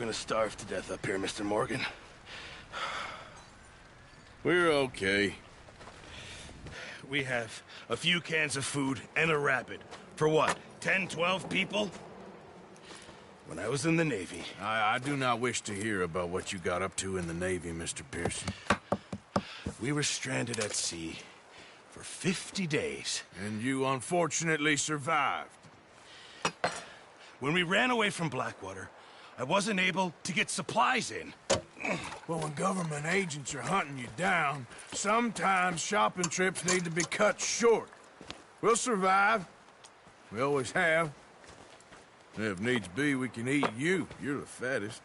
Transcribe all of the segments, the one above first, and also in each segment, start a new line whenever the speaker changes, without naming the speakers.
gonna starve to death up here, Mr. Morgan.
We're okay.
We have a few cans of food and a rabbit. For what, 10, 12 people? When I was in the Navy...
I do not wish to hear about what you got up to in the Navy, Mr. Pearson.
We were stranded at sea for 50 days.
And you unfortunately survived.
When we ran away from Blackwater, I wasn't able to get supplies in.
Well, when government agents are hunting you down, sometimes shopping trips need to be cut short. We'll survive. We always have. If needs be, we can eat you. You're the fattest.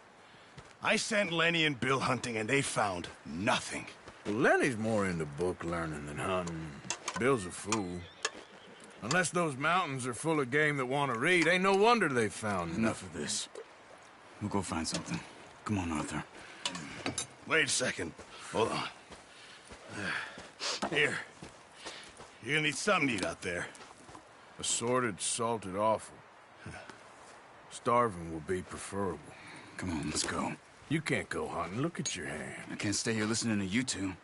I sent Lenny and Bill hunting, and they found nothing.
Well, Lenny's more into book learning than hunting. Bill's a fool. Unless those mountains are full of game that want to read, ain't no wonder they found
Enough of this. We'll go find something. Come on, Arthur.
Wait a second. Hold on. Here. You're gonna need something to eat out there.
Assorted, salted offal. Starving will be preferable.
Come on, let's go.
You can't go hunting. Look at your hand.
I can't stay here listening to you two.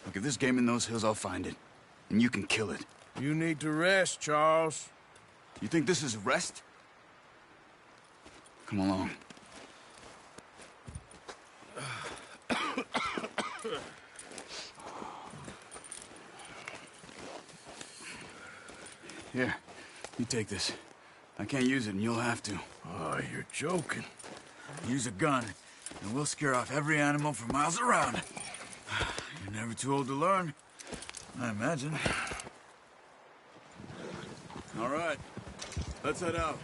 Look, if there's game in those hills, I'll find it. And you can kill it.
You need to rest, Charles.
You think this is rest? Come along. Here, you take this. I can't use it, and you'll have to.
Oh, you're joking.
Use a gun, and we'll scare off every animal for miles around. You're never too old to learn, I imagine. All right, let's head out.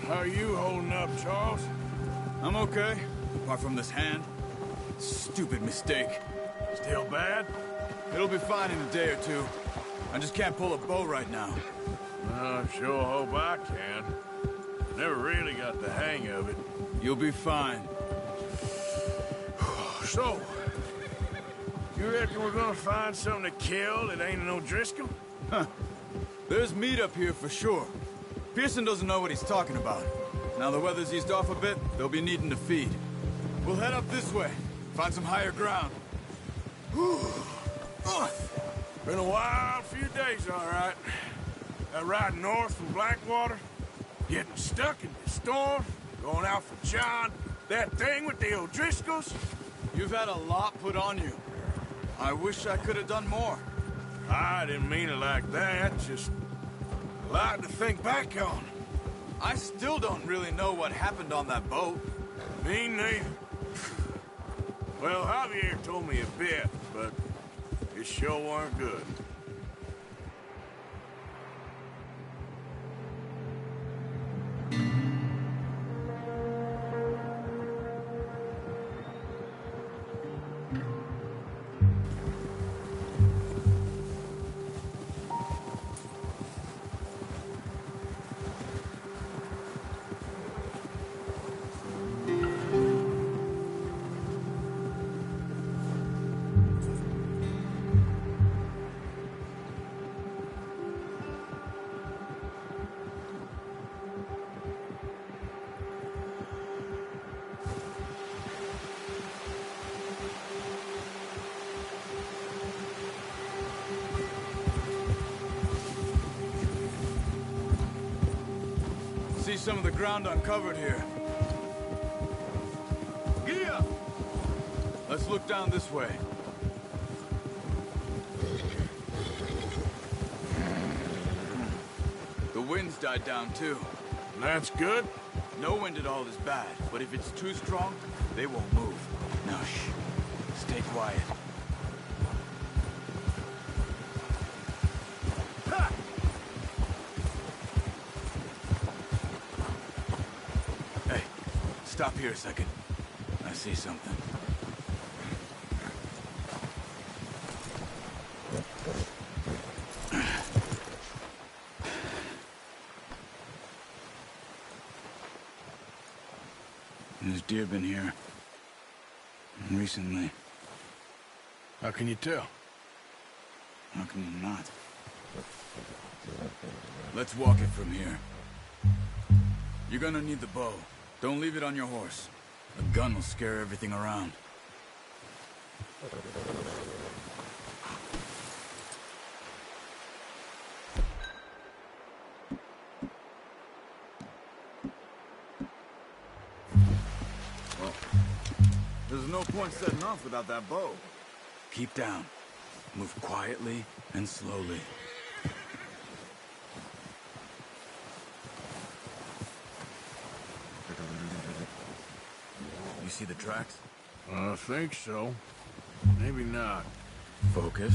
How are you holding up, Charles?
I'm okay, apart from this hand. Stupid mistake.
Still bad?
It'll be fine in a day or two. I just can't pull a bow right now.
I sure hope I can. Never really got the hang of it.
You'll be fine.
So, you reckon we're gonna find something to kill that ain't no Driscoll?
Huh. There's meat up here for sure. Pearson doesn't know what he's talking about. Now the weather's eased off a bit, they'll be needing to feed. We'll head up this way, find some higher ground.
Been a wild few days, all right. That ride north from Blackwater, getting stuck in the storm, going out for John, that thing with the O'Driscolls.
You've had a lot put on you. I wish I could have done more.
I didn't mean it like that, just a lot to think back on.
I still don't really know what happened on that boat.
Me neither. Well, Javier told me a bit, but it sure weren't good.
See some of the ground uncovered here. Gia! Let's look down this way. The wind's died down too.
That's good.
No wind at all is bad, but if it's too strong, they won't move. Now shh. Stay quiet. Hey, stop here a second. I see something. There's deer been here. Recently.
How can you tell?
How can you not? Let's walk it from here. You're gonna need the bow. Don't leave it on your horse. A gun will scare everything around. Well, there's no point setting off without that bow. Keep down. Move quietly and slowly. You see the tracks?
I think so. Maybe not.
Focus.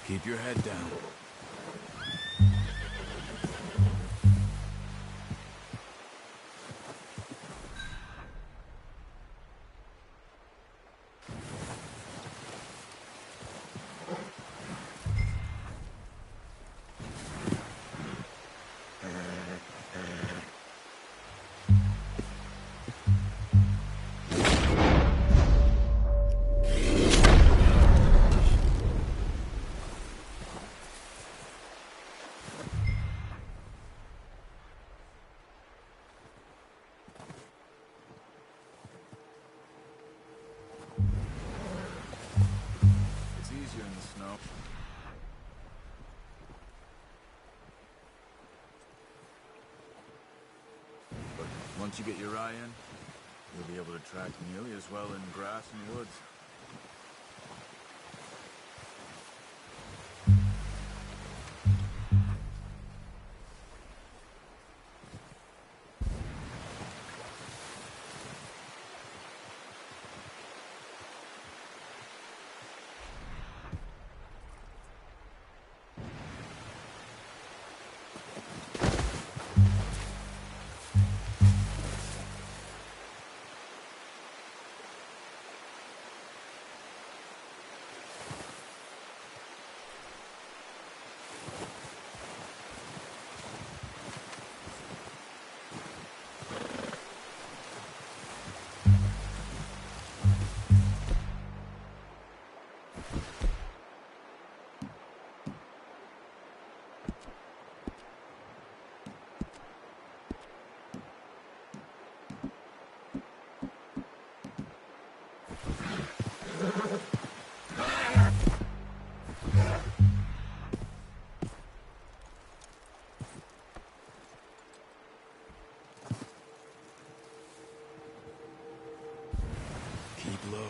Keep your head down. Easier in the snow. But once you get your eye in, you'll be able to track nearly as well in grass and woods. Keep low.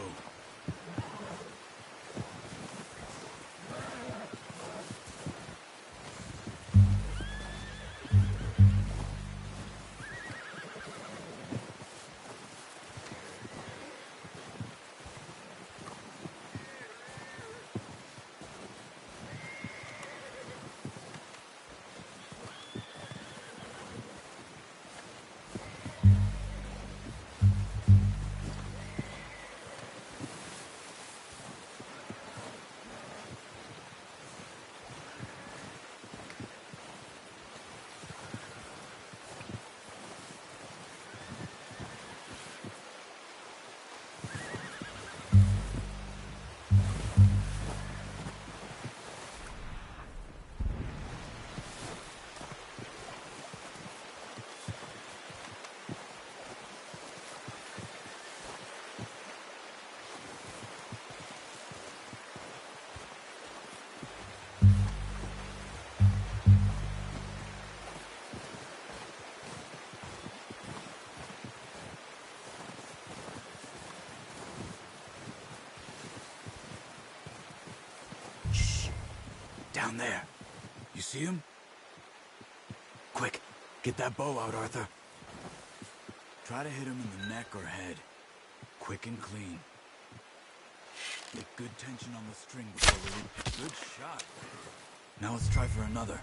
Down there. You see him? Quick, get that bow out, Arthur. Try to hit him in the neck or head. Quick and clean. Get good tension on the string before we... Good shot. Now let's try for another.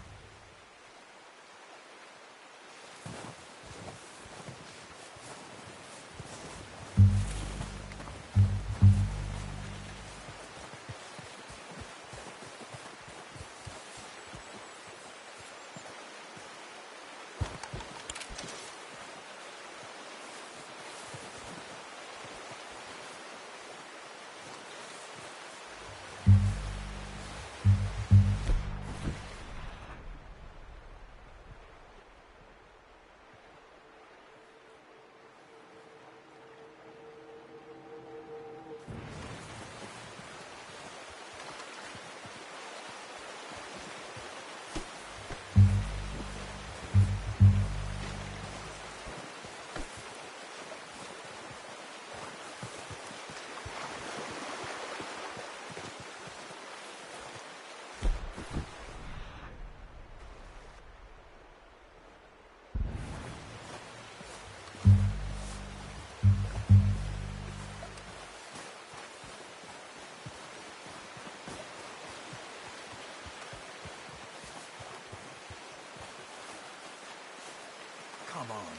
Come on.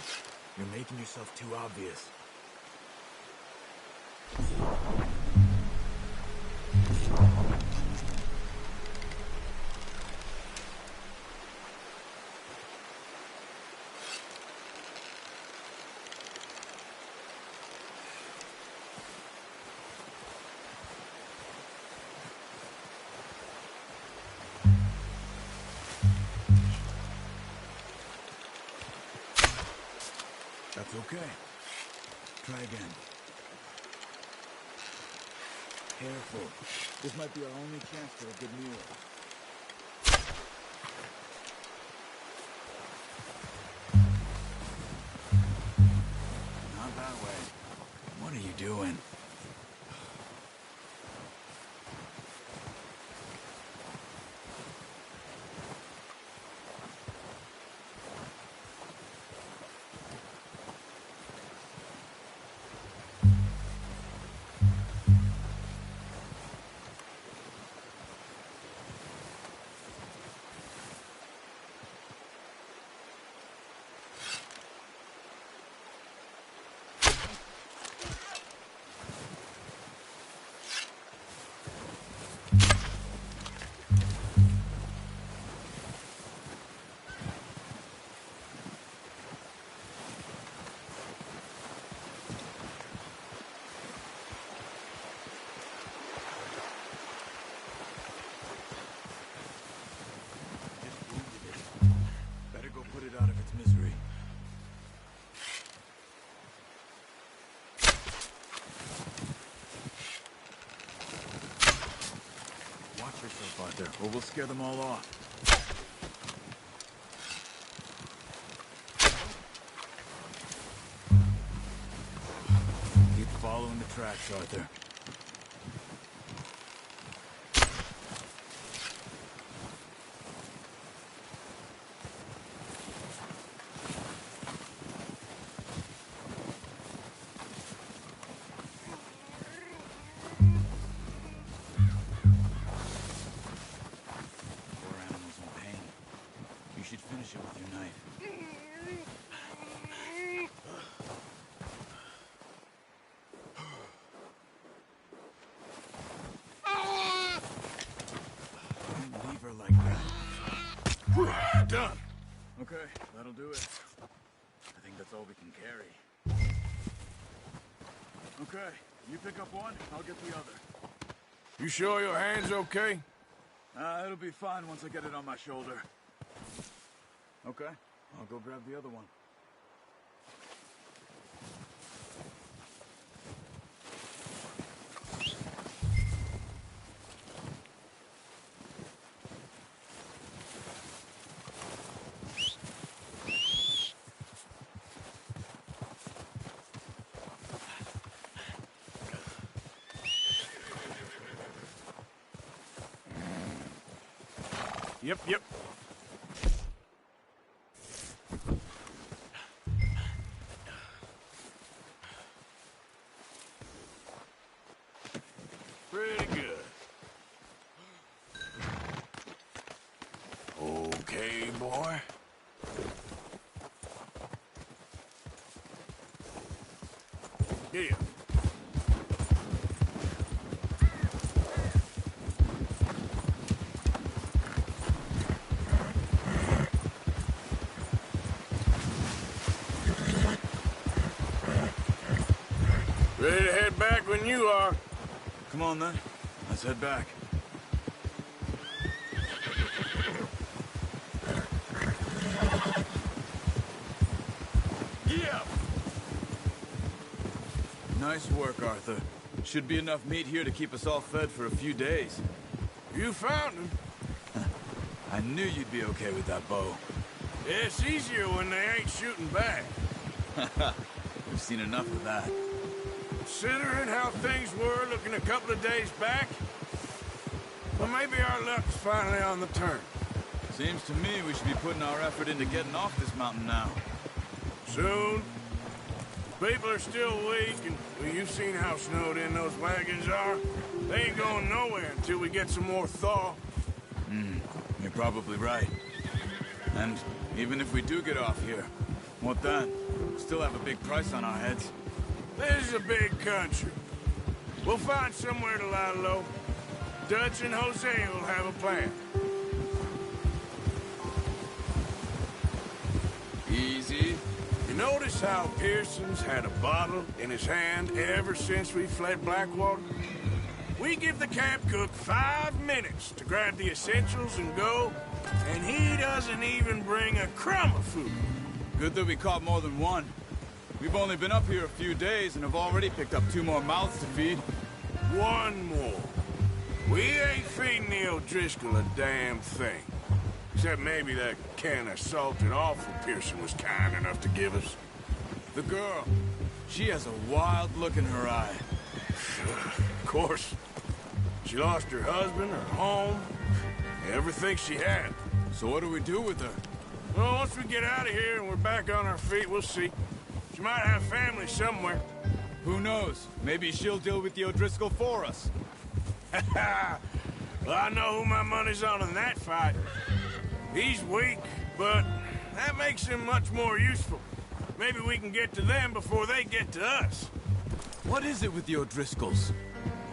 You're making yourself too obvious.
That's okay. Try again. Careful. This might be our only chance for a good meal. Not that way. What are you doing? Out of its misery. Watch yourself out there, or we'll scare them all off. Keep following the tracks, Arthur. Finish it with your knife. Don't leave her like that.
Done.
Okay, that'll do it. I think that's all we can carry. Okay, you pick up one, I'll get the other.
You sure your hand's okay?
It'll be fine once I get it on my shoulder. Okay, I'll go grab the other one.
Yep. Pretty Here. Ready to head back when you are.
Come on, then. Let's head back.
Yeah.
Nice work, Arthur. Should be enough meat here to keep us all fed for a few days.
You found him.
I knew you'd be okay with that bow.
Yeah, it's easier when they ain't shooting back.
We've seen enough of that.
Considering how things were looking a couple of days back, well, maybe our luck's finally on the turn.
Seems to me we should be putting our effort into getting off this mountain now.
Soon. People are still weak, and well, you've seen how snowed in those wagons are. They ain't going nowhere until we get some more thaw.
You're probably right. And even if we do get off here, what then? Still have a big price on our heads.
This is a big country. We'll find somewhere to lie low. Dutch and Jose will have a plan.
Easy.
You notice how Pearson's had a bottle in his hand ever since we fled Blackwater? We give the camp cook 5 minutes to grab the essentials and go, and he doesn't even bring a crumb of food.
Good that we caught more than one. We've only been up here a few days and have already picked up 2 more mouths to feed.
One more. We ain't feeding the O'Driscoll a damn thing. Except maybe that can of salted offal Pearson was kind enough to give us.
The girl, she has a wild look in her eye.
Of course. She lost her husband, her home, everything she had.
So what do we do with her?
Well, once we get out of here and we're back on our feet, we'll see. She might have family somewhere.
Who knows? Maybe she'll deal with the O'Driscoll for us.
Well, I know who my money's on in that fight. He's weak, but that makes him much more useful. Maybe we can get to them before they get to us.
What is it with the O'Driscolls?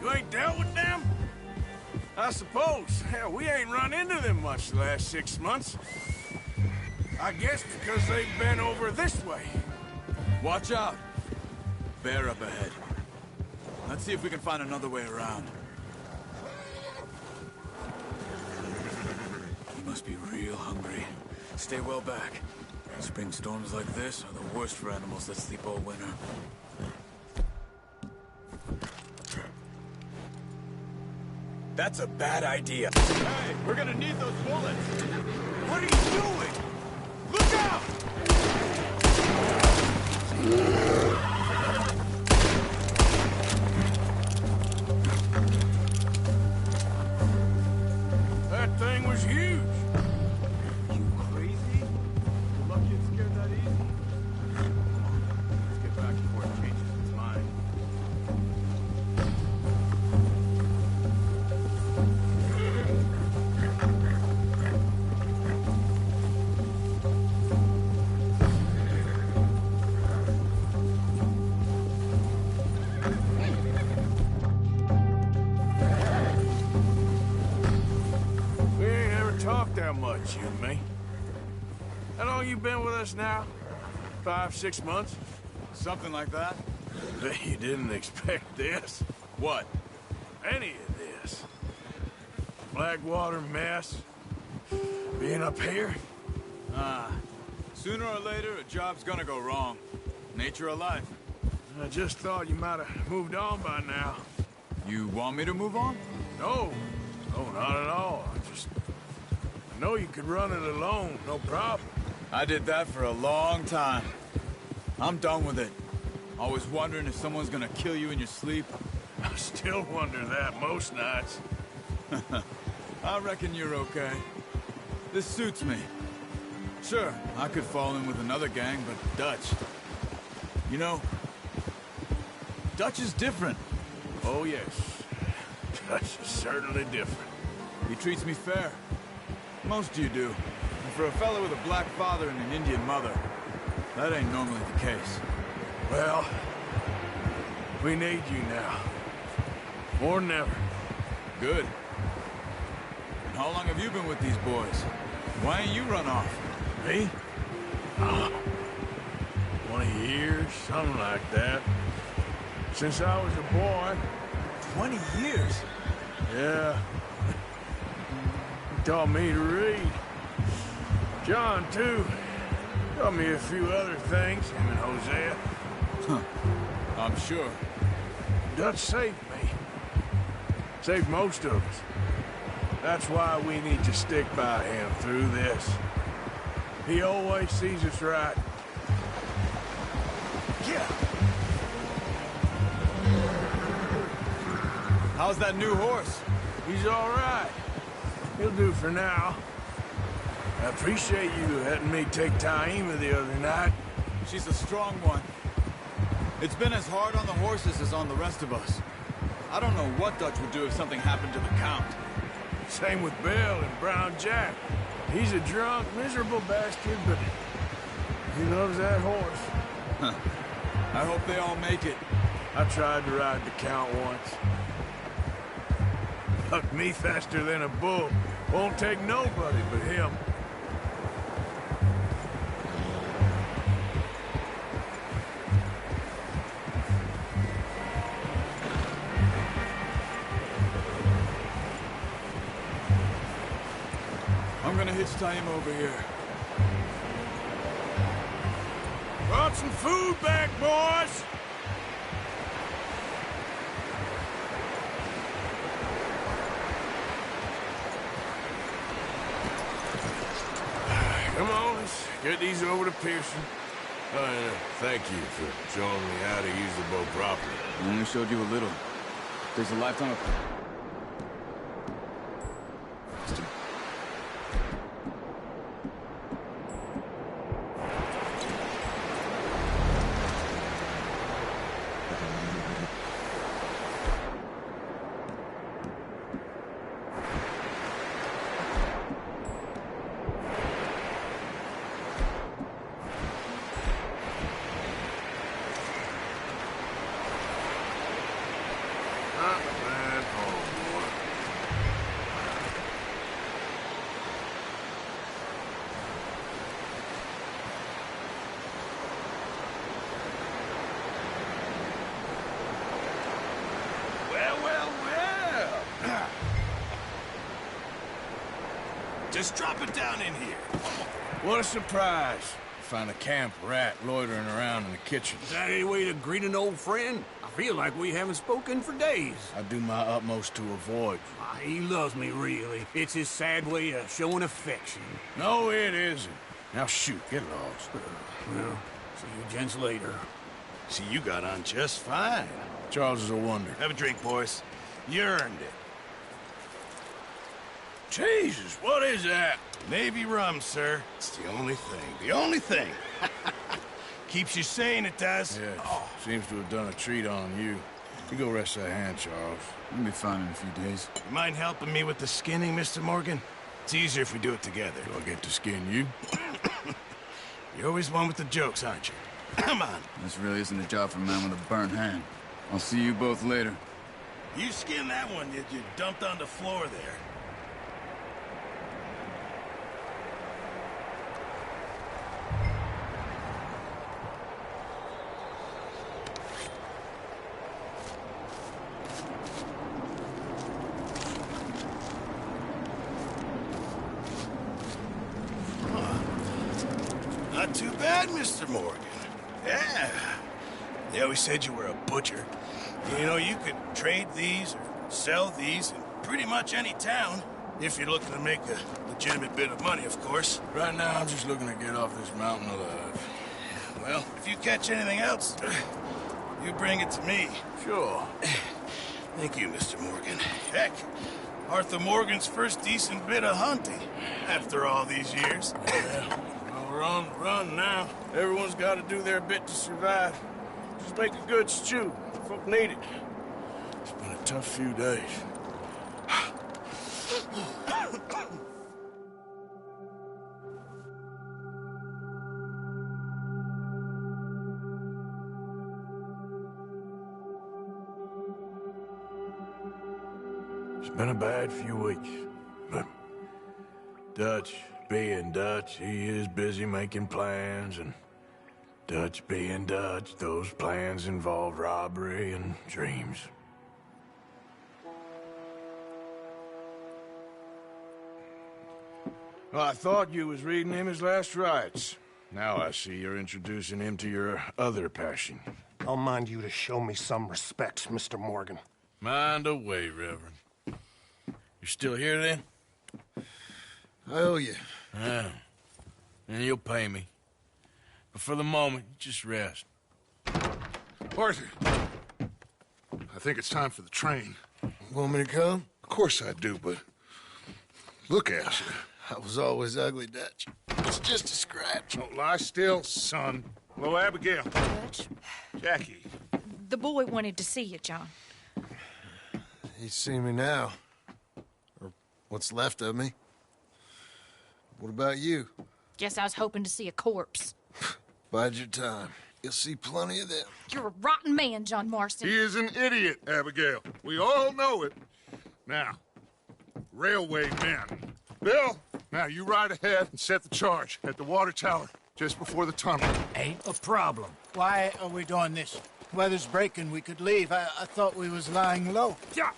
You ain't dealt with them? I suppose. Hell, we ain't run into them much the last 6 months. I guess because they've been over this way.
Watch out! Bear up ahead. Let's see if we can find another way around. He must be real hungry. Stay well back. Spring storms like this are the worst for animals that sleep all winter. That's a bad idea. Hey, we're gonna need those bullets!
What are you doing? Look out! That thing was huge.
You crazy? You're lucky it scared that easy. Come on, let's get back before it changes its mind.
We ain't ever talked that much, you and me. How long you been with us now? 5, 6 months?
Something like that?
Bet you didn't expect this.
What?
Any of this. Blackwater mess. Being up here.
Sooner or later, a job's gonna go wrong. Nature of life.
I just thought you might have moved on by now.
You want me to move on?
No. No, not at all. I know you could run it alone, no problem.
I did that for a long time. I'm done with it. Always wondering if someone's gonna kill you in your sleep.
I still wonder that most nights.
I reckon you're okay. This suits me. Sure, I could fall in with another gang, but Dutch... You know, Dutch is different.
Oh, yes. Dutch is certainly different.
He treats me fair. Most of you do. And for a fellow with a black father and an Indian mother, that ain't normally the case.
Well, We need you now. More than ever.
Good. And how long have you been with these boys? Why ain't you run off?
Me? 20 years, something like that. Since I was a boy.
20 years?
Yeah. He taught me to read. John, too. Taught me a few other things, him and Hosea.
I'm sure.
Dutch saved me. Saved most of us. That's why we need to stick by him through this. He always sees us right.
Yeah. How's that new horse?
He's all right. He'll do for now. I appreciate you letting me take Taima the other night.
She's a strong one. It's been as hard on the horses as on the rest of us. I don't know what Dutch would do if something happened to the Count.
Same with Bill and Brown Jack. He's a drunk, miserable bastard, but he loves that horse.
I hope they all make it.
I tried to ride the Count once. Bucked me faster than a bull. Won't take nobody but him.
I'm gonna hitch Taima over here.
Brought some food back, boys! Come on, let's get these over to Pearson. Thank you for showing me how to use the boat properly.
I only showed you a little. Takes a lifetime of...
Not bad, homeboy.
Well. Just drop it down in here.
What a surprise. Find a camp rat loitering around in the kitchen.
Is that any way to greet an old friend? I feel like we haven't spoken for days.
I do my utmost to avoid.
He loves me, really. It's his sad way of showing affection.
No, it isn't. Now shoot, get lost.
Well, see you gents later.
See, you got on just fine.
Charles is a wonder.
Have a drink, boys. You earned it.
Jesus, what is that?
Navy rum, sir. It's the only thing. The only thing. Keeps you sane, it does.
Yeah, seems to have done a treat on you. You go rest that hand, Charles.
We'll be fine in a few days.
You mind helping me with the skinning, Mr. Morgan? It's easier if we do it together.
Do I get to skin you?
You're always one with the jokes, aren't you? Come on.
This really isn't a job for a man with a burnt hand. I'll see you both later.
You skinned that one you dumped on the floor there. Not too bad, Mr. Morgan. Yeah. They always said you were a butcher. You know, you could trade these or sell these in pretty much any town. If you're looking to make a legitimate bit of money, of course.
Right now, I'm just looking to get off this mountain alive.
Well, if you catch anything else, you bring it to me.
Sure.
Thank you, Mr. Morgan. Heck, Arthur Morgan's first decent bit of hunting after all these years.
Yeah. Well, we're on the run now. Everyone's got to do their bit to survive. Just make a good stew. Folk need it. It's been a tough few days. It's been a bad few weeks, but Dutch being Dutch, he is busy making plans, and Dutch being Dutch, those plans involve robbery and dreams. Well, I thought you was reading him his last rites. Now I see you're introducing him to your other passion.
I'll mind you to show me some respect, Mr. Morgan.
Mind away, Reverend. You still here, then?
I owe you.
Yeah. And you'll pay me. But for the moment, just rest.
Arthur, I think it's time for the train.
Want me to come?
Of course I do, but look at you.
I was always ugly, Dutch. It's just a scratch.
Don't lie still, son. Hello, Abigail.
Dutch,
Jackie.
the boy wanted to see you, John.
He's seen me now. Or what's left of me. What about you?
Guess I was hoping to see a corpse.
Bide your time. You'll see plenty of them.
You're a rotten man, John Marston.
He is an idiot, Abigail. We all know it. Now, railway men. Bill, now you ride ahead and set the charge at the water tower just before the tunnel.
Ain't a problem. Why are we doing this? Weather's breaking. We could leave. I thought we was lying low.
Yeah,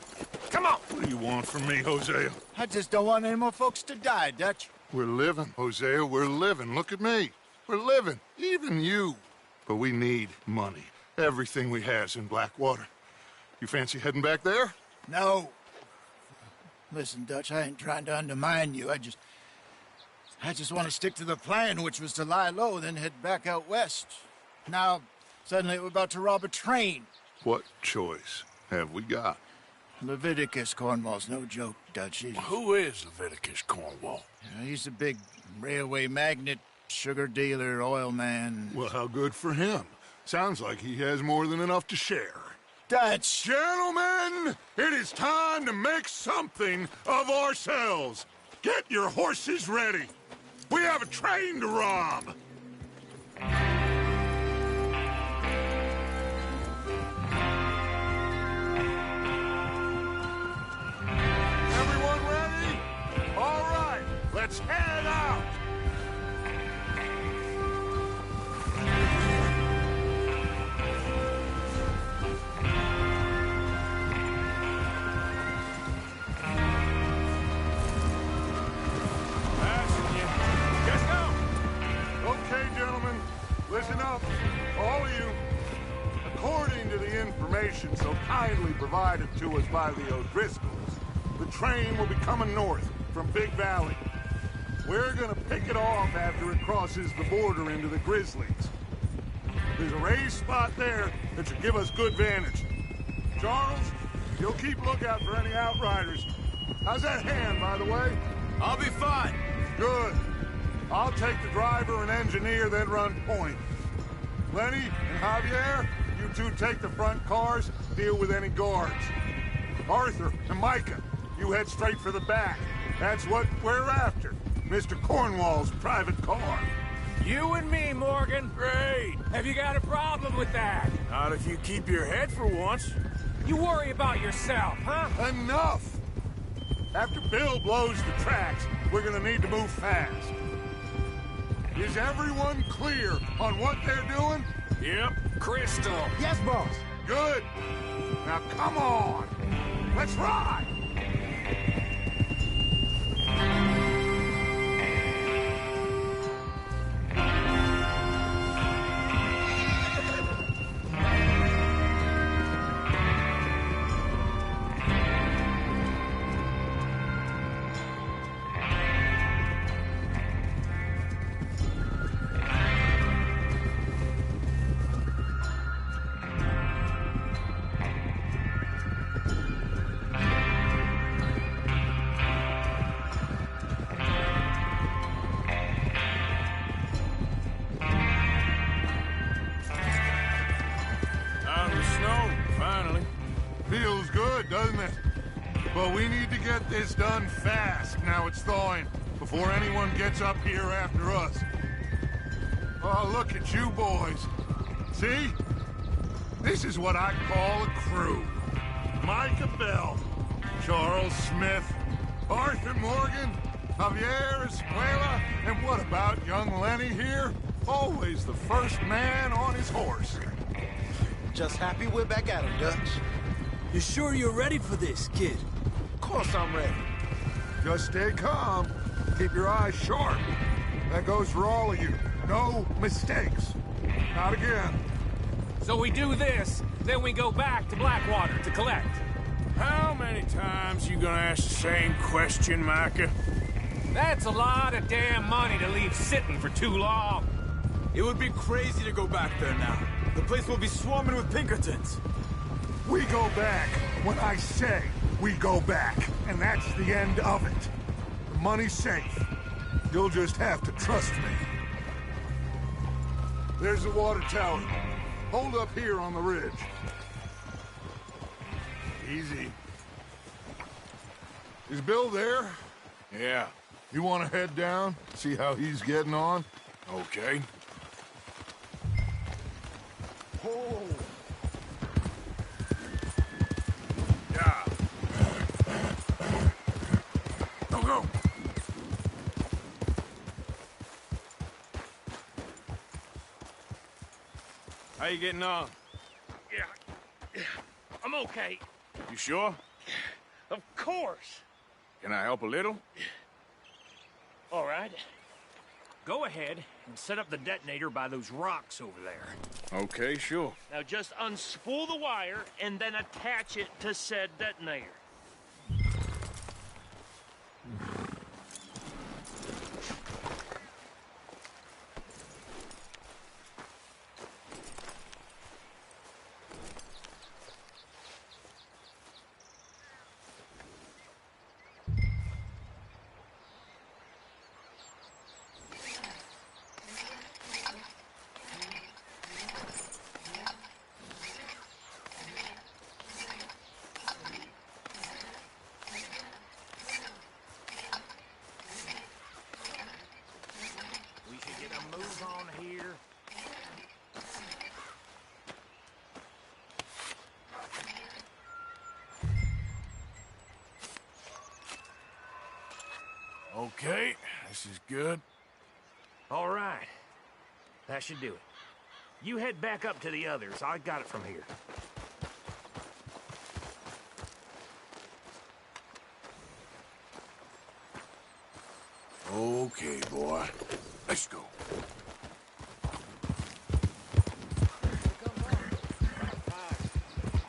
come on. What do you want from me, Hosea?
I just don't want any more folks to die, Dutch.
We're living, Hosea. We're living. Look at me. We're living. Even you. But we need money. Everything we has in Blackwater. You fancy heading back there?
No. Listen, Dutch, I ain't trying to undermine you. I just want to stick to the plan, which was to lie low, then head back out west. Now, suddenly we're about to rob a train.
What choice have we got?
Leviticus Cornwall's no joke, Dutch.
Who is Leviticus Cornwall?
He's a big railway magnate, sugar dealer, oil man.
Well, how good for him. Sounds like he has more than enough to share.
Dutch!
Gentlemen, it is time to make something of ourselves. Get your horses ready. We have a train to rob. Everyone ready? All right, let's head out. Okay, gentlemen, listen up, all of you. According to the information so kindly provided to us by the O'Driscolls, the train will be coming north from Big Valley. We're gonna pick it off after it crosses the border into the Grizzlies. There's a raised spot there that should give us good vantage. Charles, you'll keep lookout for any outriders. How's that hand, by the way?
I'll be fine.
Good. I'll take the driver and engineer, then run point. Lenny and Javier, you two take the front cars, deal with any guards. Arthur and Micah, you head straight for the back. That's what we're after. Mr. Cornwall's private car.
You and me, Morgan.
Great. Have you got a problem with that?
Not if you keep your head for once.
You worry about yourself, huh?
Enough! After Bill blows the tracks, we're gonna need to move fast. Is everyone clear on what they're doing?
Yep.
Crystal.
Yes, boss.
Good. Now come on. Let's ride.
Out of the snow, finally.
Feels good, doesn't it? But we need to get this done fast now it's thawing, before anyone gets up here after us. Oh, look at you boys. See? This is what I call a crew. Micah Bell, Charles Smith, Arthur Morgan, Javier Escuela, and what about young Lenny here? Always the first man on his horse.
Just happy we're back at him, Dutch.
You sure you're ready for this, kid?
Of course I'm ready.
Just stay calm. Keep your eyes sharp. That goes for all of you. No mistakes. Not again.
So we do this, then we go back to Blackwater to collect.
How many times you gonna ask the same question, Micah?
That's a lot of damn money to leave sitting for too long.
It would be crazy to go back there now. The place will be swarming with Pinkertons.
We go back when I say we go back, and that's the end of it. The money's safe. You'll just have to trust me. There's the water tower. Hold up here on the ridge. Easy. Is Bill there?
Yeah.
You want to head down, see how he's getting on?
Okay.
Oh.
Yeah. Go, go. How you getting on?
Yeah, I'm okay.
You sure?
Of course.
Can I help a little?
All right. Go ahead and set up the detonator by those rocks over there.
Okay, sure.
Now just unspool the wire and then attach it to said detonator. Move on here.
Okay, this is good.
All right. That should do it. You head back up to the others. I got it from here.
Okay, boy. Let's go.
I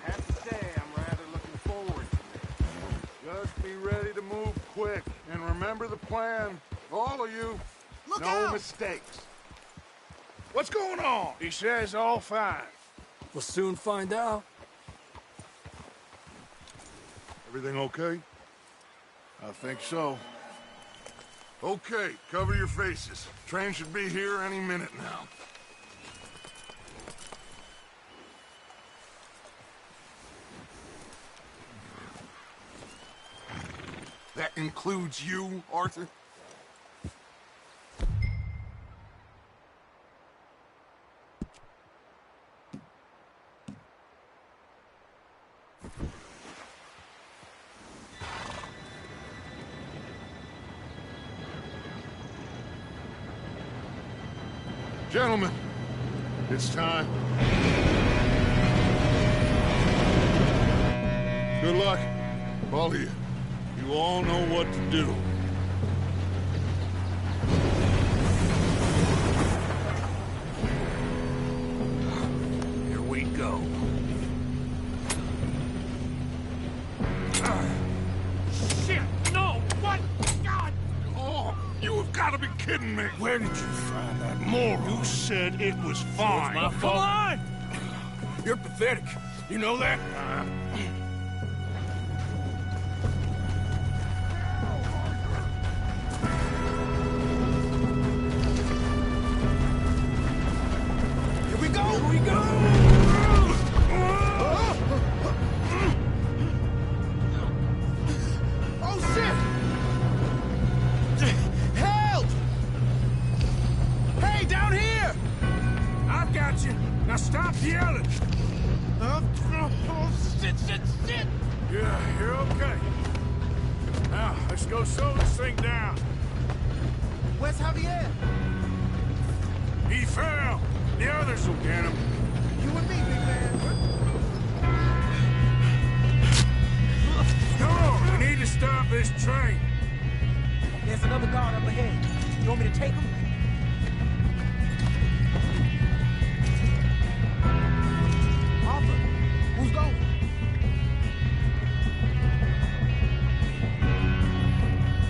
have to say, I'm rather looking forward to it. Just be ready to move quick, and remember the plan. All of you,
Look
no
out!
mistakes.
What's going on? He says all fine.
We'll soon find out.
Everything okay?
I think so.
Okay, cover your faces. Train should be here any minute now. That includes you, Arthur? Gentlemen, it's time. Good luck, all of you. You all know what to do.
Here we go. Shit! No! What? God!
Oh, you have got to be kidding me.
Where did you find that moron?
You said it was fine.
My fault. Come on! You're pathetic. You know that?
Here we go!
Here we go!
Oh, shit! Help! Hey, down here!
I've got you. Now stop yelling.
Oh, shit, shit, shit!
Yeah, you're okay. Now, let's go slow this thing down.
Where's Javier?
He fell. The others will get him.
You and me, big man.
Come on, we need to stop this train.
There's another guard up ahead. You want me to take him? Arthur, who's going?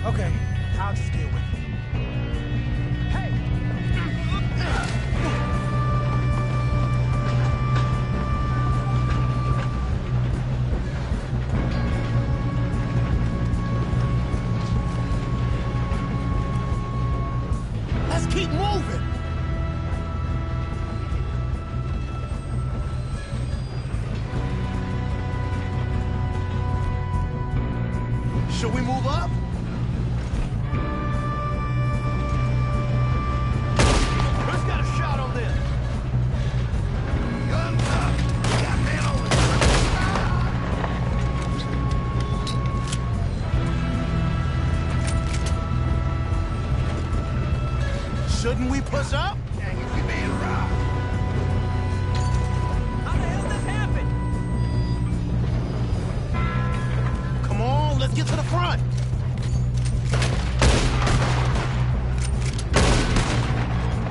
Okay, I'll just deal with it. Hey! Let's keep moving! Should we move up? Who's got a shot on this? Guns up! Got men on it. Shouldn't we push up? Dang it, we made a rock. How the hell this happened? Come on, let's get to the front.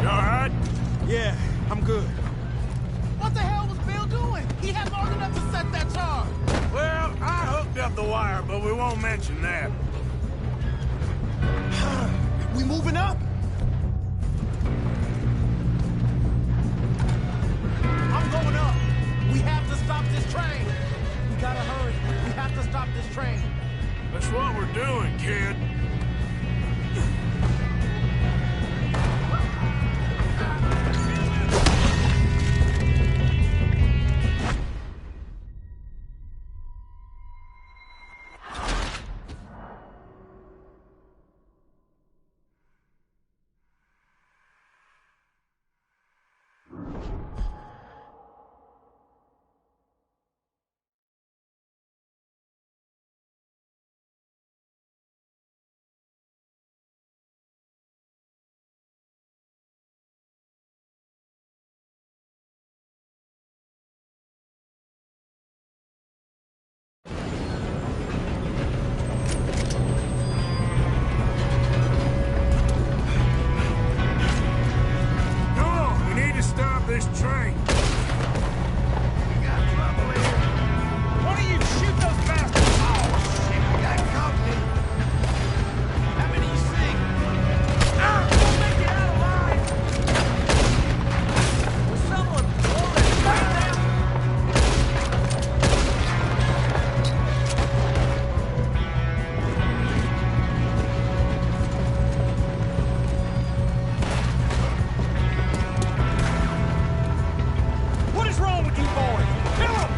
You all right?
Yeah, I'm good. What the hell was Bill doing? He had long enough to set that charge.
Well, I hooked up the wire, but we won't mention that.
We moving up? I'm going up. We have to stop this train. We gotta hurry. We have to stop this train.
That's what we're doing, kid. Come on, we need to stop this train. We got trouble here.
Why don't you shoot those bastards?
Oh, shit, we got company.
How many you see?
Don't make it out alive!
Will someone blow that train down?
What is wrong with you boys? Kill 'em!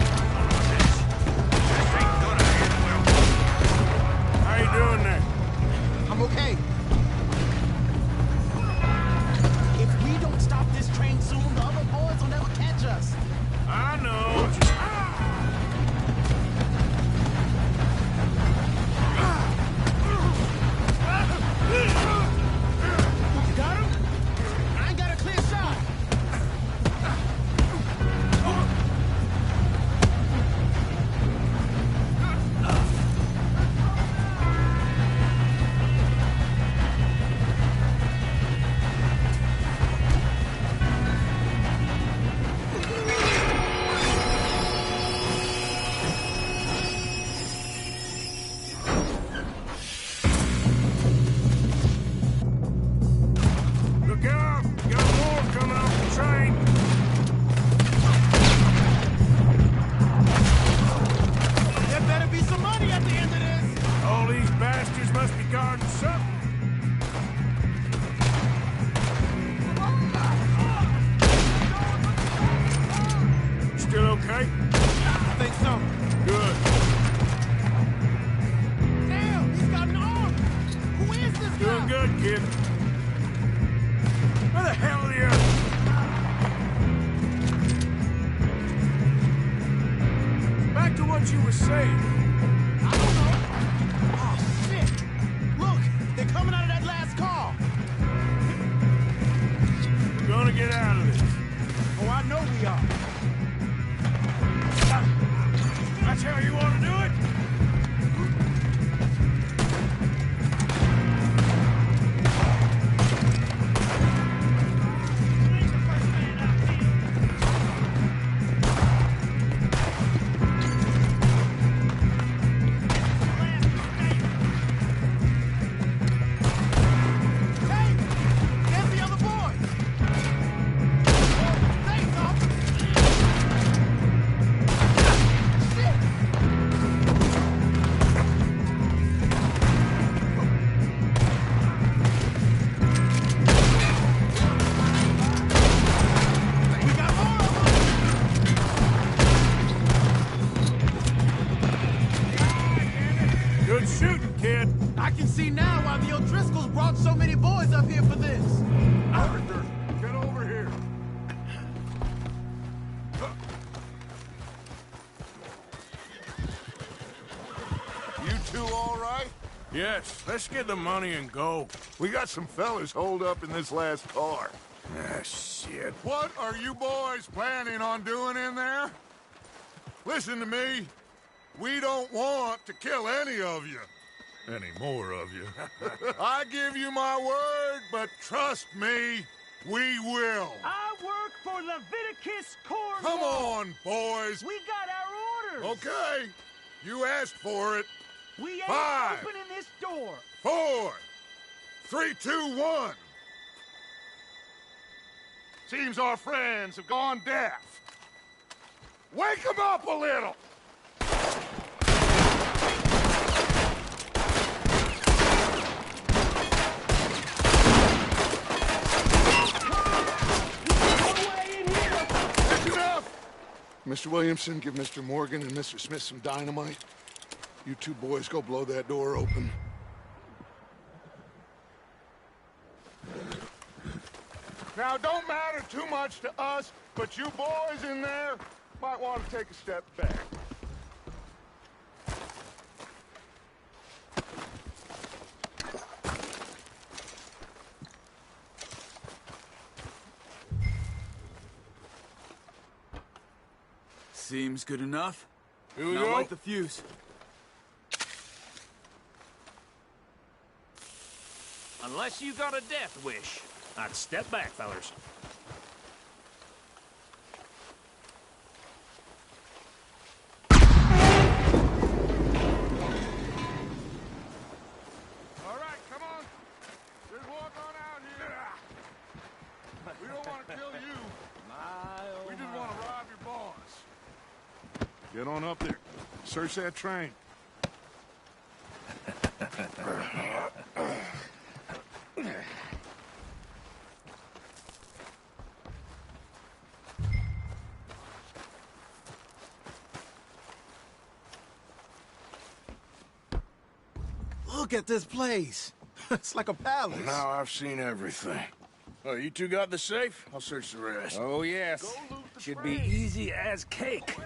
How you doing there?
I'm okay. If we don't stop this train soon, the other boys will never catch us.
I know. Just...
You got him? I ain't got a clear shot.
Look out! Got more coming off the train.
There better be some money at the end of this.
All these bastards must be guarding something. Still okay?
I think so.
Good.
Damn, he's got an arm. Who is this guy?
Doing good, kid. Where the hell are the others? Back to what you were saying.
I don't know. Oh, shit. I know we are.
That's how you want to do it? Good shooting, kid.
I can see now why the O'Driscolls brought so many boys up here for this.
Arthur, get over here. You two all right?
Yes, let's get the money and go.
We got some fellas holed up in this last car.
Ah, shit.
What are you boys planning on doing in there? Listen to me. We don't want to kill any of you.
Any more of you?
I give you my word, but trust me, we will.
I work for Leviticus Cornwall.
Come on, boys.
We got our orders.
Okay. You asked for it.
We ain't
5,
opening this door.
4, 3, 2, 1. Seems our friends have gone deaf. Wake them up a little. That's enough. Mr. Williamson, give Mr. Morgan and Mr. Smith some dynamite. You two boys go blow that door open. Now, don't matter too much to us, but you boys in there might want to take a step back.
Seems good enough.
Here we
Now
go.
light the fuse.
Unless you got a death wish, I'd step back, fellers.
All right, come on. Just walk on out here. We don't want to kill you. We just want to rob your boss. Get on up there. Search that train.
Look at this place. It's like a palace.
Now I've seen everything. Oh, you two got the safe? I'll search the rest.
Oh, yes. Should be easy as cake.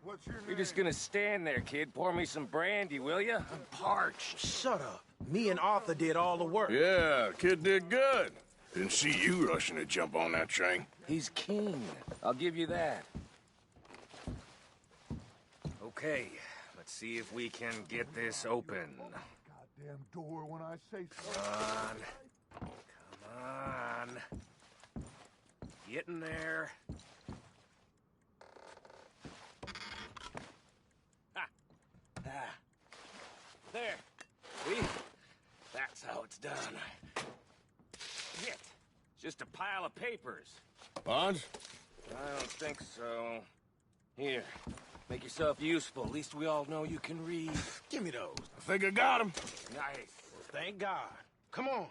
What's your name?
You're just gonna stand there, kid. Pour me some brandy, will you? I'm parched.
Shut up. Me and Arthur did all the work.
Yeah, kid did good. Didn't see you rushing to jump on that train.
He's keen. I'll give you that. Okay, let's see if we can get this open.
Goddamn door when I say so.
Come on. Get in there. There. See? That's how it's done. Shit. Just a pile of papers.
Bonds?
I don't think so. Here. Make yourself useful. At least we all know you can read.
Give me those.
I think I got him.
Nice.
Thank God. Come on.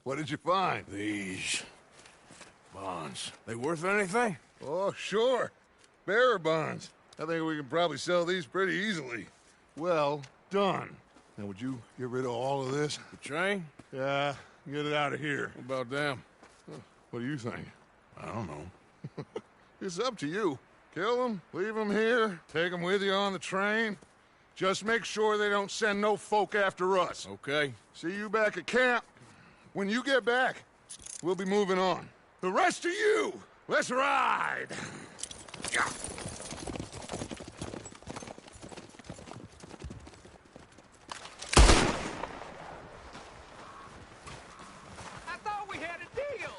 What did you find?
These bonds. They worth anything?
Oh, sure. Bearer bonds. I think we can probably sell these pretty easily. Well done. Now, would you get rid of all of this?
The train?
Yeah, get it out of here.
What about them?
What do you think? I don't know. It's up to you. Kill them, leave them here, take them with you on the train. Just make sure they don't send no folk after us.
Okay.
See you back at camp. When you get back, we'll be moving on. The rest of you, let's ride! Yeah.
I thought we had a deal.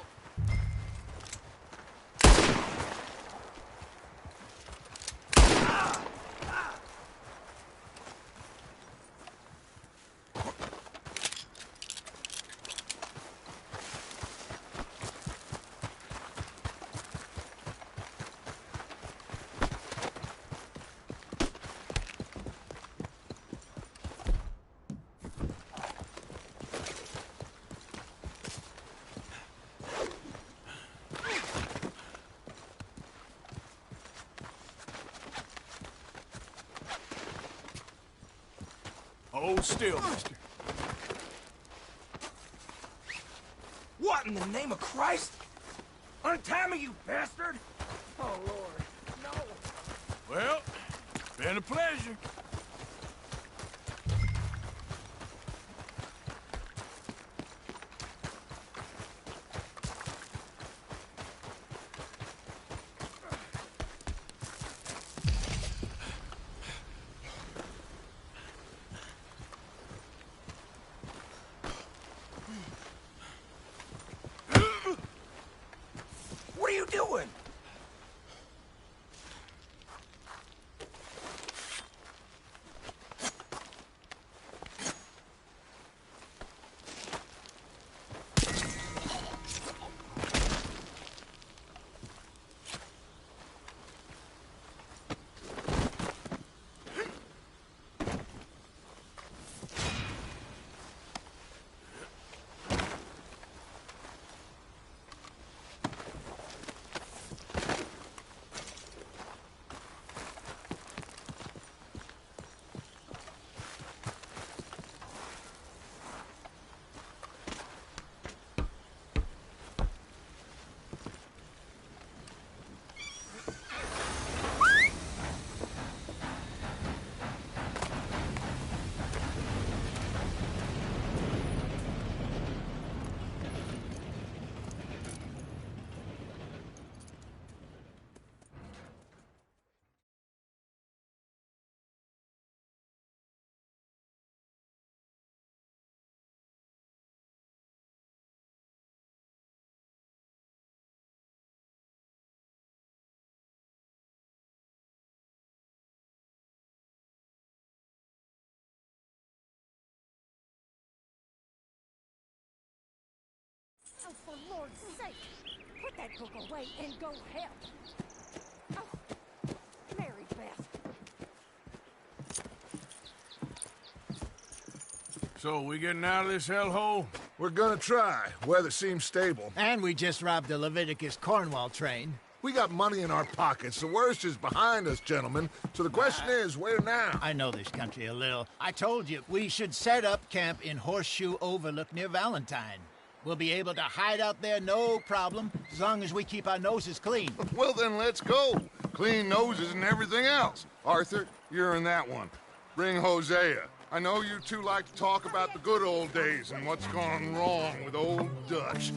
Hold still, mister.
What in the name of Christ? Untie me, you bastard! Oh, Lord, no.
Well, been a pleasure.
What are you doing?
Oh, for Lord's sake, put that book away and go help. Oh, Mary Beth.
So, we getting out of this hellhole?
We're gonna try. Weather seems stable.
And we just robbed the Leviticus Cornwall train.
We got money in our pockets. The worst is behind us, gentlemen. So the question is, where now?
I know this country a little. I told you, we should set up camp in Horseshoe Overlook near Valentine. We'll be able to hide out there no problem, as long as we keep our noses clean.
Well, then let's go. Clean noses and everything else. Arthur, you're in that one. Bring Hosea. I know you two like to talk about the good old days and what's gone wrong with old Dutch.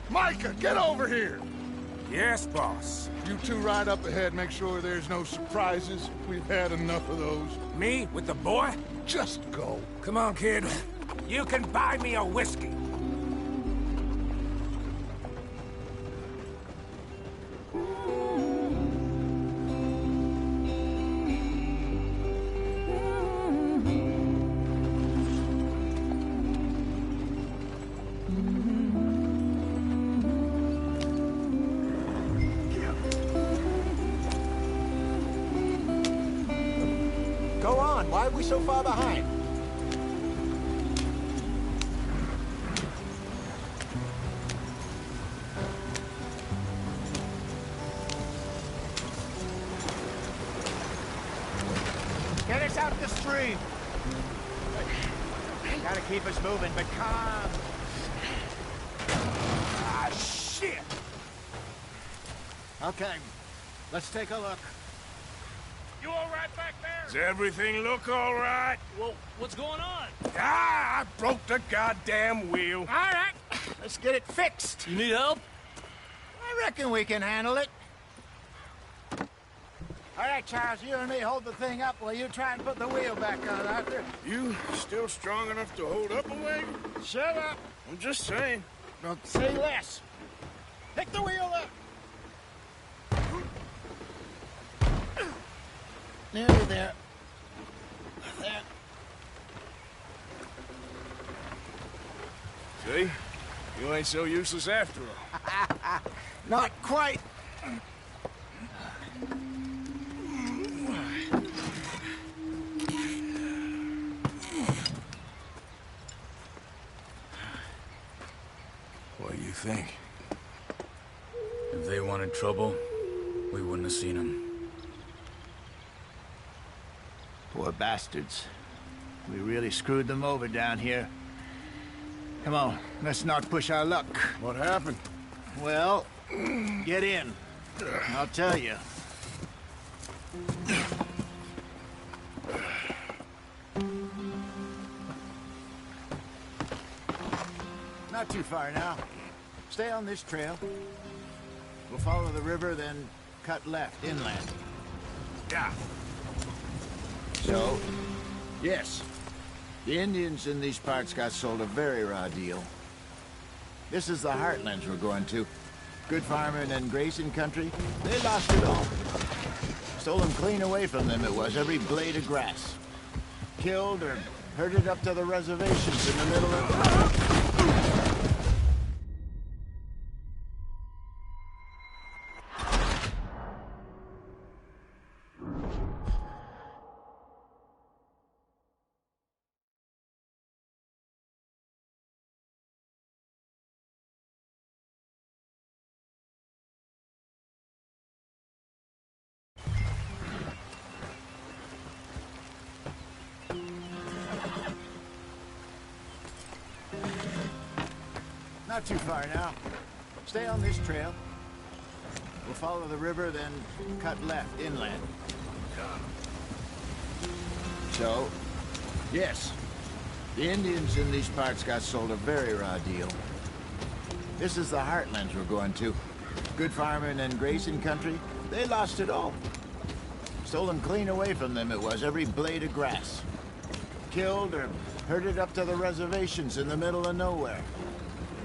Micah, get over here!
Yes, boss.
You two ride up ahead, make sure there's no surprises. We've had enough of those.
Me with the boy?
Just go.
Come on, kid. You can buy me a whiskey.
Go on, why are we so far behind? Get us out the stream. Gotta keep us moving, but calm. Ah, shit! Okay, let's take a look.
You all right back there?
Does everything look all right?
Well, what's going on?
Ah, I broke the goddamn wheel.
All right, let's get it fixed.
You need help?
I reckon we can handle it. All right, Charles, you and me hold the thing up while you try and put the wheel back on, Arthur.
You still strong enough to hold up a wagon?
Shut up.
I'm just saying.
Don't say less. Pick the wheel up. Nearly there. There.
See? You ain't so useless after all.
Not quite.
What do you think?
If they wanted trouble, we wouldn't have seen them.
Poor bastards. We really screwed them over down here. Come on, let's not push our luck.
What happened?
Well, get in. I'll tell you. Not too far now. Stay on this trail. We'll follow the river, then cut left inland.
Yeah.
So, yes, the Indians in these parts got sold a very raw deal. This is the heartlands we're going to. Good farming and grazing country, they lost it all. Stole them clean away from them, it was, every blade of grass. Killed or herded up to the reservations in the middle of... Not too far now. Stay on this trail. We'll follow the river, then cut left inland. So, yes, the Indians in these parts got sold a very raw deal. This is the heartlands we're going to. Good farming and grazing country, they lost it all. Stole them clean away from them, it was, every blade of grass. Killed or herded up to the reservations in the middle of nowhere.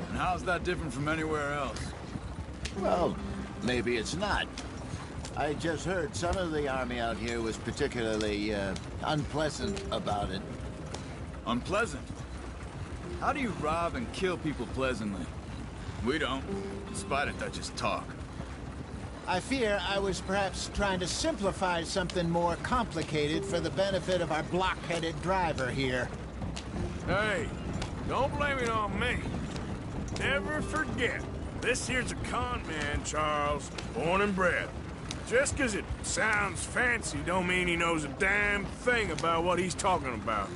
And how's that different from anywhere else?
Well, maybe it's not. I just heard some of the army out here was particularly, unpleasant about it.
Unpleasant? How do you rob and kill people pleasantly? We don't, despite a Dutch's talk.
I fear I was perhaps trying to simplify something more complicated for the benefit of our block-headed driver here.
Hey, don't blame it on me. Never forget, this here's a con man, Charles, born and bred. Just 'cause it sounds fancy don't mean he knows a damn thing about what he's talking about.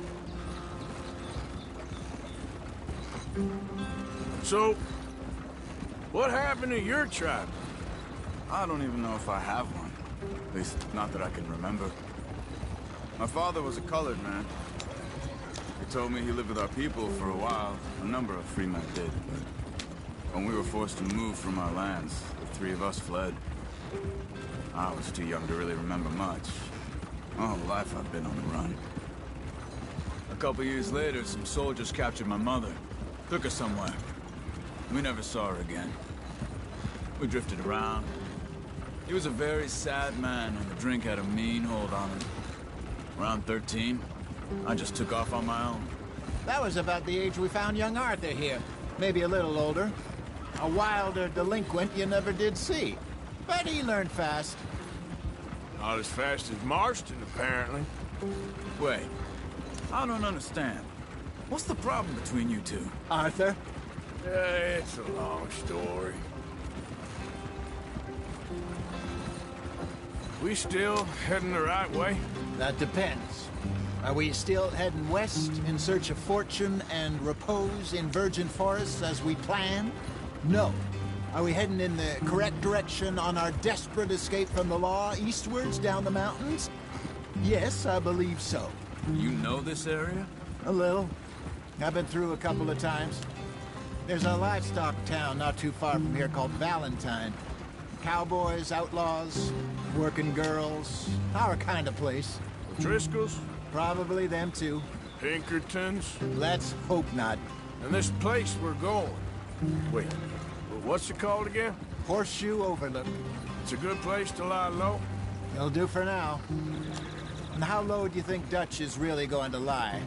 So, what happened to your tribe?
I don't even know if I have one. At least, not that I can remember. My father was a colored man. He told me he lived with our people for a while. A number of free men did, but When we were forced to move from our lands, the three of us fled. I was too young to really remember much. My whole life I've been on the run. A couple years later, some soldiers captured my mother. Took her somewhere. We never saw her again. We drifted around. He was a very sad man, and the drink had a mean hold on him. Around 13, I just took off on my own.
That was about the age we found young Arthur here. Maybe a little older. A wilder delinquent you never did see. But he learned fast.
Not as fast as Marston, apparently.
Wait, I don't understand. What's the problem between you two?
Arthur?
It's a long story. We still heading the right way?
That depends. Are we still heading west in search of fortune and repose in virgin forests as we planned? No. Are we heading in the correct direction on our desperate escape from the law eastwards down the mountains? Yes, I believe so.
You know this area?
A little. I've been through a couple of times. There's a livestock town not too far from here called Valentine. Cowboys, outlaws, working girls, our kind of place.
Driscolls?
Probably them too.
Pinkertons?
Let's hope not.
And this place we're going. Wait, what's it called again?
Horseshoe Overlook.
It's a good place to lie low?
It'll do for now. And how low do you think Dutch is really going to lie?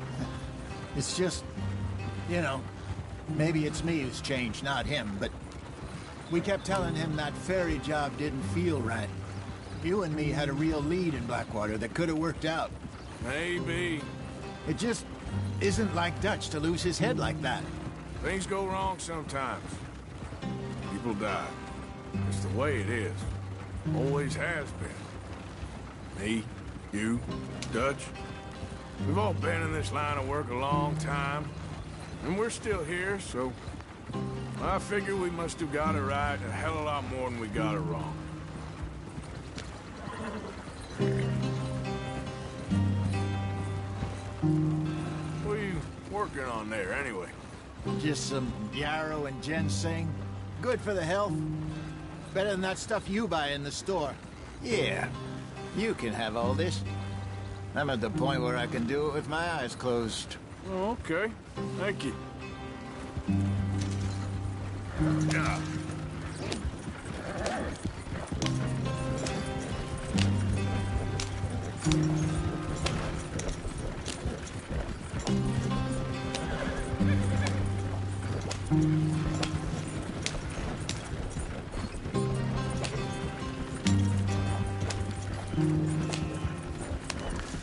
It's just, you know, maybe it's me who's changed, not him, but we kept telling him that ferry job didn't feel right. You and me had a real lead in Blackwater that could have worked out.
Maybe.
It just isn't like Dutch to lose his head like that.
Things go wrong sometimes. People die. It's the way it is. Always has been. Me, you, Dutch. We've all been in this line of work a long time. And we're still here, so I figure we must have got it right a hell of a lot more than we got it wrong. What are you working on there, anyway?
Just some yarrow and ginseng. Good for the health. Better than that stuff you buy in the store. Yeah, you can have all this. I'm at the point where I can do it with my eyes closed.
Oh, okay. Thank you. Yeah.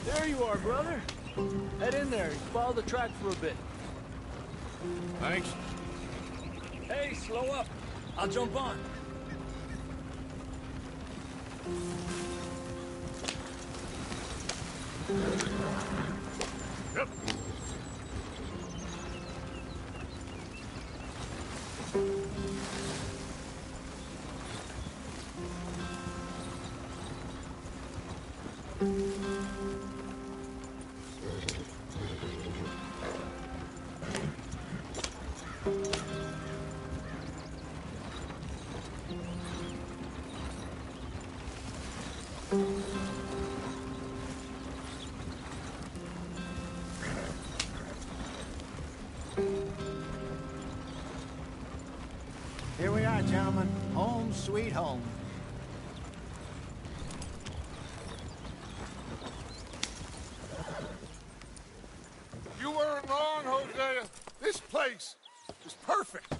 There you are, brother. Head in there. Follow the track for a bit.
Thanks.
Hey, slow up. I'll jump on.
Yep.
Here we are, gentlemen. Home sweet home.
You weren't wrong, Hosea. This place is perfect.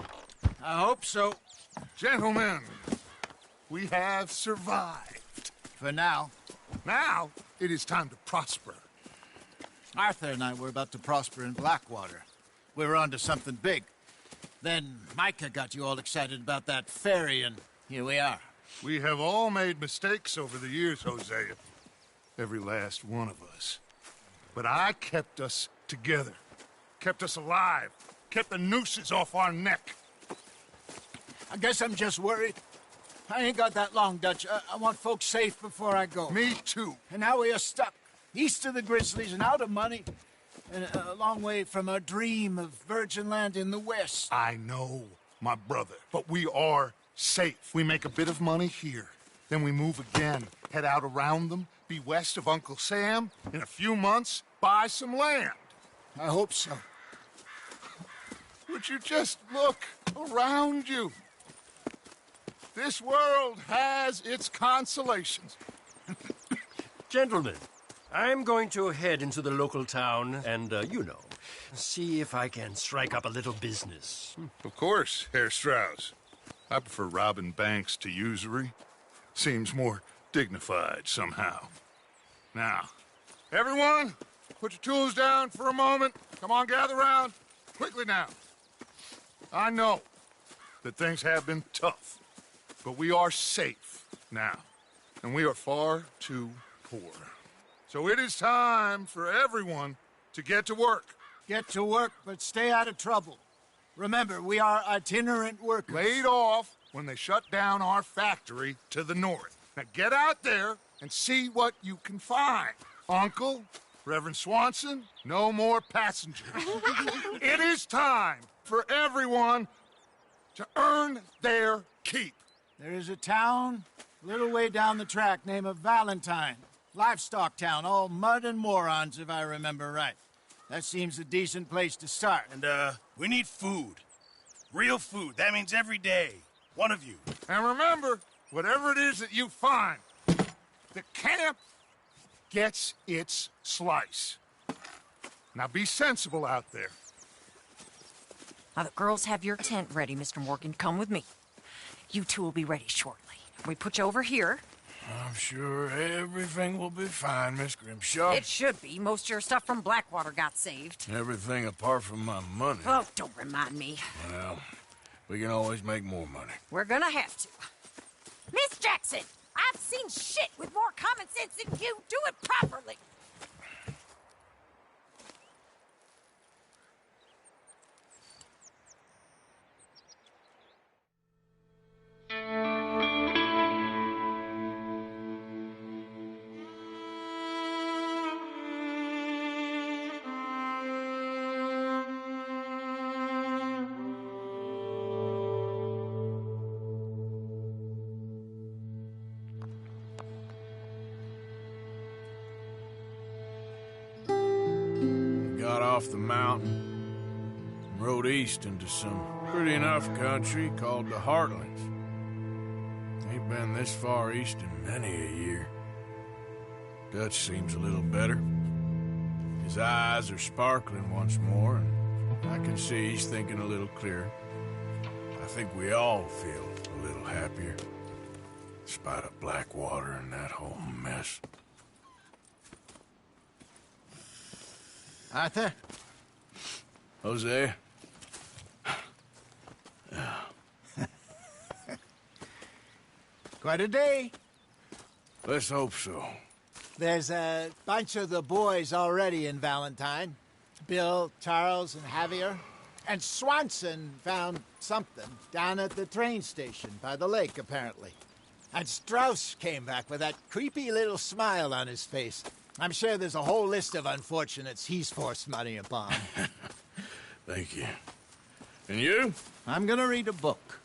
I hope so.
Gentlemen, we have survived.
For now.
Now, it is time to prosper.
Arthur and I were about to prosper in Blackwater. We were onto something big. Then Micah got you all excited about that ferry, and here we are.
We have all made mistakes over the years, Hosea. Every last one of us. But I kept us together. Kept us alive. Kept the nooses off our neck.
I guess I'm just worried. I ain't got that long, Dutch. I want folks safe before I go.
Me too.
And now we are stuck. East of the Grizzlies and out of money. And a long way from our dream of virgin land in the west.
I know. my brother, but we are safe. We make a bit of money here, then we move again, head out around them, be west of Uncle Sam, in a few months, buy some land.
I hope so.
Would you just look around you? This world has its consolations.
Gentlemen, I'm going to head into the local town and, see if I can strike up a little business.
Of course, Herr Strauss. I prefer robbing banks to usury. Seems more dignified somehow. Now, everyone, put your tools down for a moment. Come on, gather round. Quickly now. I know that things have been tough, but we are safe now, and we are far too poor. So it is time for everyone to get to work.
Get to work, but stay out of trouble. Remember, we are itinerant workers.
Laid off when they shut down our factory to the north. Now get out there and see what you can find. Uncle, Reverend Swanson, no more passengers. It is time for everyone to earn their keep.
There is a town a little way down the track named Valentine. Livestock town, all mud and morons, if I remember right. That seems a decent place to start.
And, we need food. Real food. That means every day. One of you.
And remember, whatever it is that you find, the camp gets its slice. Now be sensible out there.
Now, the girls have your tent ready, Mr. Morgan. Come with me. You two will be ready shortly. We put you over here.
I'm sure everything will be fine, Miss Grimshaw.
It should be. Most of your stuff from Blackwater got saved.
Everything apart from my money.
Oh, don't remind me.
Well, we can always make more money.
We're gonna have to. Miss Jackson, I've seen shit with more common sense than you. Do it properly.
Off the mountain, rode east into some pretty enough country called the Heartlands. Ain't been this far east in many a year. Dutch seems a little better. His eyes are sparkling once more, and I can see he's thinking a little clearer. I think we all feel a little happier, in spite of Blackwater and that whole mess.
Arthur?
Jose?
Quite a day.
Let's hope so.
There's a bunch of the boys already in Valentine. Bill, Charles, and Javier. And Swanson found something down at the train station by the lake, apparently. And Strauss came back with that creepy little smile on his face. I'm sure there's a whole list of unfortunates he's forced money upon.
Thank you. And you?
I'm gonna read a book.